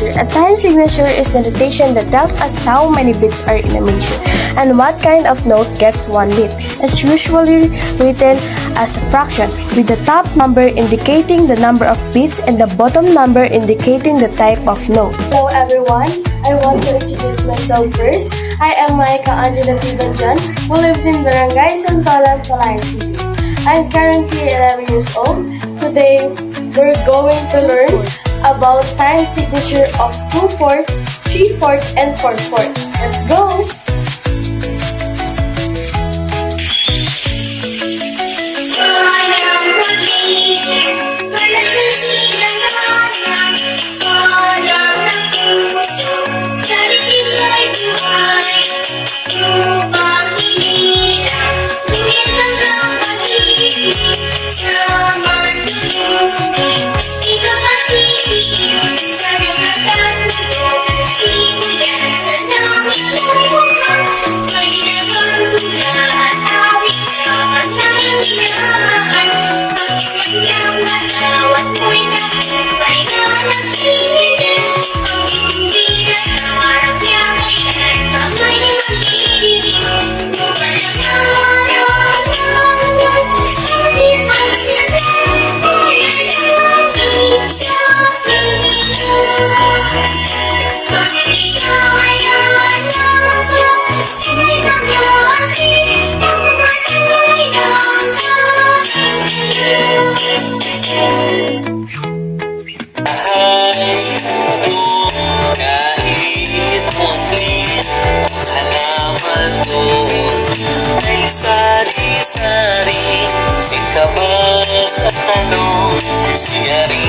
signature. A time signature is the notation that tells us how many bits are in a measure and what kind of note gets 1 bit. It's usually written as a fraction, with the top number indicating the number of bits and the bottom number indicating the type of note. Hello everyone, I want to introduce myself first. I am Maika Angela Tibanjan, who lives in Barangay Santolan, Palayan City. I'm currently 11 years old. Today, we're going to learn about time signature of 2/4, 3/4, and 4/4. Let's go! Sari-sari, singkabas at talong, sigarilyo.